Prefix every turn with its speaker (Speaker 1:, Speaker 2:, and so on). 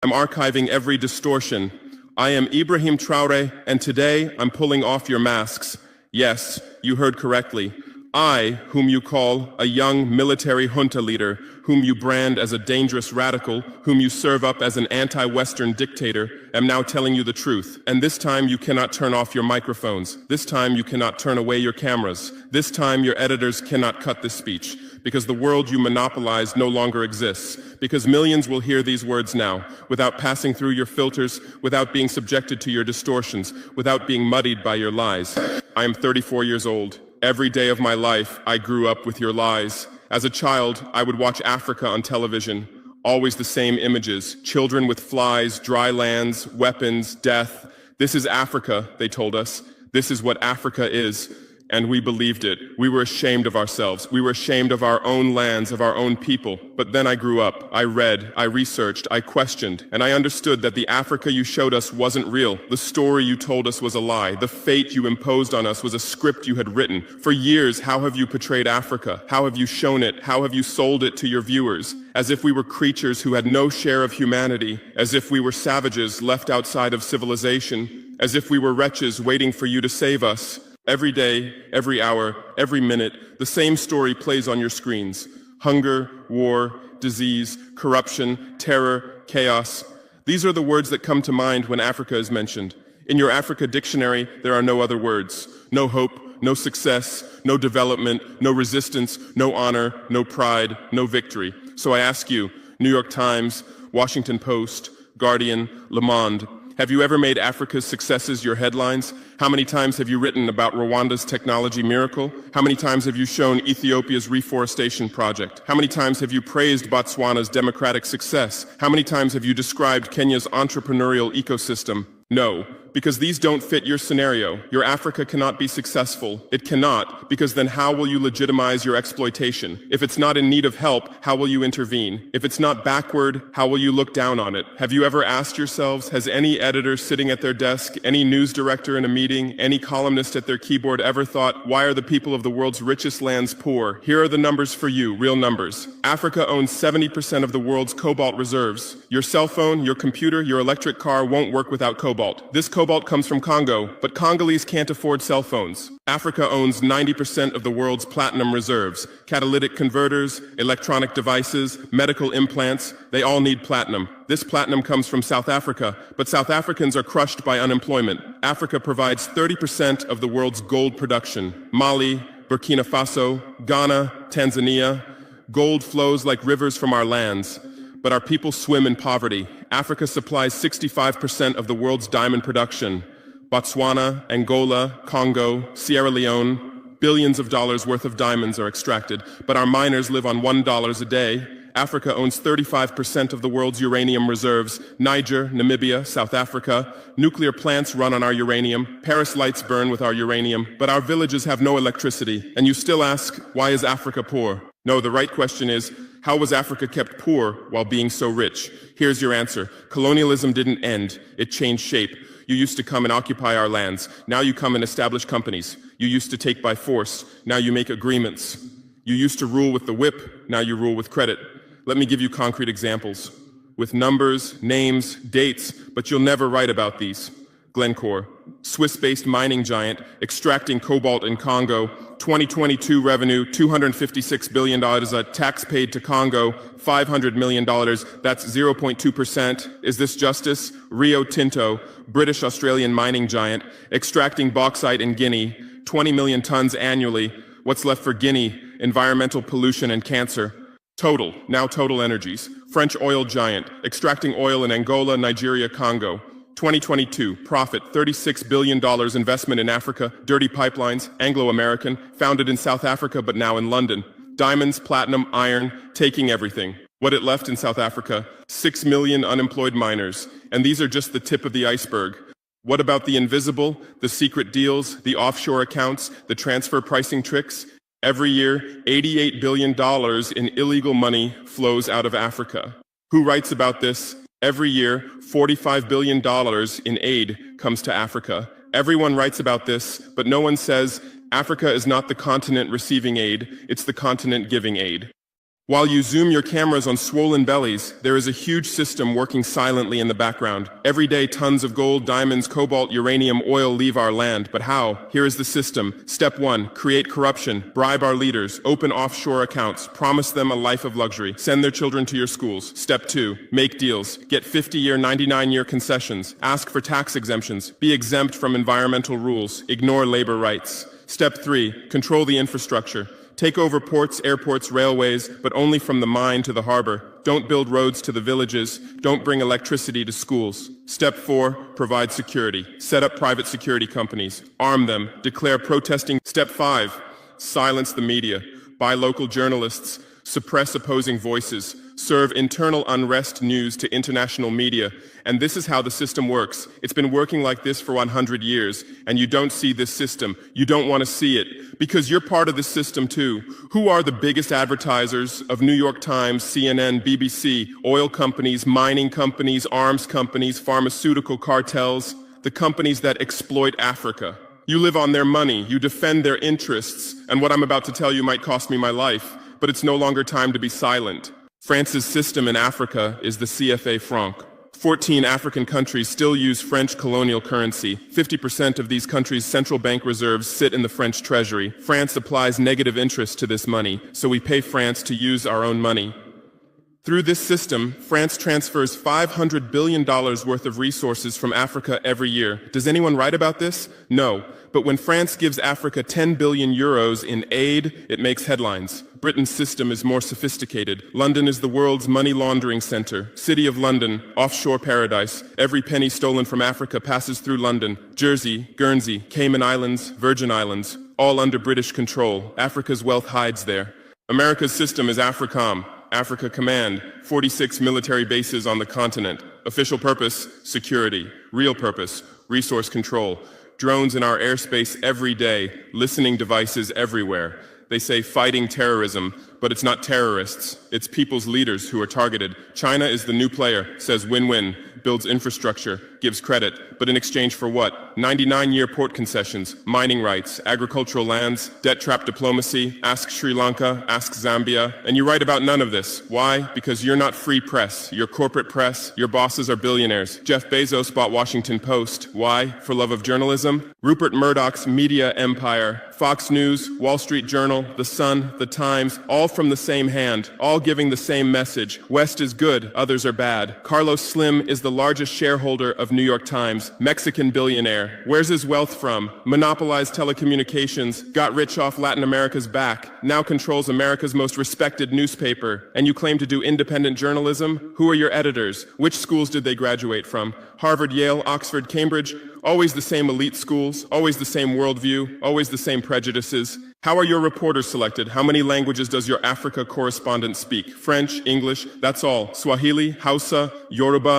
Speaker 1: I'm archiving every distortion. I am Ibrahim Traore, and today I'm pulling off your masks. Yes, you heard correctly. I, whom you call a young military junta leader, whom you brand as a dangerous radical, whom you serve up as an anti-Western dictator, am now telling you the truth. And this time you cannot turn off your microphones. This time you cannot turn away your cameras. This time your editors cannot cut this speech. Because the world you monopolize no longer exists. Because millions will hear these words now, without passing through your filters, without being subjected to your distortions, without being muddied by your lies. I am 34 years old. Every day of my life, I grew up with your lies. As a child, I would watch Africa on television. Always the same images. Children with flies, dry lands, weapons, death. This is Africa, they told us. This is what Africa is. And we believed it. We were ashamed of ourselves. We were ashamed of our own lands, of our own people. But then I grew up. I read, I researched, I questioned, and I understood that the Africa you showed us wasn't real. The story you told us was a lie. The fate you imposed on us was a script you had written. For years, how have you portrayed Africa? How have you shown it? How have you sold it to your viewers? As if we were creatures who had no share of humanity, as if we were savages left outside of civilization, as if we were wretches waiting for you to save us. Every day, every hour, every minute, the same story plays on your screens. Hunger, war, disease, corruption, terror, chaos. These are the words that come to mind when Africa is mentioned. In your Africa dictionary, there are no other words. No hope, no success, no development, no resistance, no honor, no pride, no victory. So I ask you, New York Times, Washington Post, Guardian, Le Monde, have you ever made Africa's successes your headlines? How many times have you written about Rwanda's technology miracle? How many times have you shown Ethiopia's reforestation project? How many times have you praised Botswana's democratic success? How many times have you described Kenya's entrepreneurial ecosystem? No, because these don't fit your scenario. Your Africa cannot be successful. It cannot, because then how will you legitimize your exploitation? If it's not in need of help, how will you intervene? If it's not backward, how will you look down on it? Have you ever asked yourselves, has any editor sitting at their desk, any news director in a meeting, any columnist at their keyboard ever thought, why are the people of the world's richest lands poor? Here are the numbers for you, real numbers. Africa owns 70% of the world's cobalt reserves. Your cell phone, your computer, your electric car won't work without cobalt. This cobalt comes from Congo, but Congolese can't afford cell phones. Africa owns 90% of the world's platinum reserves. Catalytic converters, electronic devices, medical implants, they all need platinum. This platinum comes from South Africa, but South Africans are crushed by unemployment. Africa provides 30% of the world's gold production. Mali, Burkina Faso, Ghana, Tanzania. Gold flows like rivers from our lands. But our people swim in poverty. Africa supplies 65% of the world's diamond production. Botswana, Angola, Congo, Sierra Leone, billions of dollars worth of diamonds are extracted, but our miners live on $1 a day. Africa owns 35% of the world's uranium reserves. Niger, Namibia, South Africa. Nuclear plants run on our uranium. Paris lights burn with our uranium, but our villages have no electricity. And you still ask, why is Africa poor? No, the right question is, how was Africa kept poor while being so rich? Here's your answer. Colonialism didn't end. It changed shape. You used to come and occupy our lands. Now you come and establish companies. You used to take by force. Now you make agreements. You used to rule with the whip. Now you rule with credit. Let me give you concrete examples. With numbers, names, dates, but you'll never write about these. Glencore, Swiss-based mining giant, extracting cobalt in Congo. 2022 revenue, $256 billion, a tax paid to Congo, $500 million, that's 0.2%. Is this justice? Rio Tinto, British-Australian mining giant, extracting bauxite in Guinea, 20 million tons annually. What's left for Guinea? Environmental pollution and cancer. Total, now Total Energies, French oil giant, extracting oil in Angola, Nigeria, Congo. 2022, profit, $36 billion investment in Africa, dirty pipelines, Anglo-American, founded in South Africa but now in London. Diamonds, platinum, iron, taking everything. What it left in South Africa? 6 million unemployed miners. And these are just the tip of the iceberg. What about the invisible, the secret deals, the offshore accounts, the transfer pricing tricks? Every year, $88 billion in illegal money flows out of Africa. Who writes about this? Every year, $45 billion in aid comes to Africa. Everyone writes about this, but no one says Africa is not the continent receiving aid, it's the continent giving aid. While you zoom your cameras on swollen bellies, there is a huge system working silently in the background. Every day, tons of gold, diamonds, cobalt, uranium, oil leave our land. But how? Here is the system. Step 1, create corruption, bribe our leaders, open offshore accounts, promise them a life of luxury, send their children to your schools. Step 2, make deals, get 50-year, 99-year concessions, ask for tax exemptions, be exempt from environmental rules, ignore labor rights. Step 3, control the infrastructure. Take over ports, airports, railways, but only from the mine to the harbor. Don't build roads to the villages. Don't bring electricity to schools. Step 4, provide security. Set up private security companies. Arm them. Declare protesting. Step 5, silence the media. Buy local journalists. Suppress opposing voices. Serve internal unrest news to international media. And this is how the system works. It's been working like this for 100 years, and you don't see this system. You don't want to see it, because you're part of this system too. Who are the biggest advertisers of New York Times, CNN, BBC, oil companies, mining companies, arms companies, pharmaceutical cartels, the companies that exploit Africa? You live on their money, you defend their interests, and what I'm about to tell you might cost me my life, but it's no longer time to be silent. France's system in Africa is the CFA franc. 14 African countries still use French colonial currency. 50% of these countries' central bank reserves sit in the French treasury. France applies negative interest to this money, so we pay France to use our own money. Through this system, France transfers $500 billion worth of resources from Africa every year. Does anyone write about this? No. But when France gives Africa 10 billion euros in aid, it makes headlines. Britain's system is more sophisticated. London is the world's money laundering center. City of London, offshore paradise. Every penny stolen from Africa passes through London. Jersey, Guernsey, Cayman Islands, Virgin Islands, all under British control. Africa's wealth hides there. America's system is AFRICOM, Africa Command, 46 military bases on the continent. Official purpose, security. Real purpose, resource control. Drones in our airspace every day, listening devices everywhere. They say fighting terrorism, but it's not terrorists. It's people's leaders who are targeted. China is the new player, says win-win, builds infrastructure, gives credit, but in exchange for what? 99-year port concessions, mining rights, agricultural lands, debt-trap diplomacy, ask Sri Lanka, ask Zambia, and you write about none of this. Why? Because you're not free press. You're corporate press. Your bosses are billionaires. Jeff Bezos bought Washington Post. Why? For love of journalism? Rupert Murdoch's media empire, Fox News, Wall Street Journal, The Sun, The Times, all from the same hand, all giving the same message. West is good, others are bad. Carlos Slim is the largest shareholder of New York Times, Mexican billionaire. Where's his wealth from? Monopolized telecommunications, got rich off Latin America's back, now controls America's most respected newspaper. And you claim to do independent journalism? Who are your editors? Which schools did they graduate from? Harvard, Yale, Oxford, Cambridge? Always the same elite schools, always the same worldview, always the same prejudices. How are your reporters selected? How many languages does your Africa correspondent speak? French, English, that's all. Swahili, Hausa, Yoruba.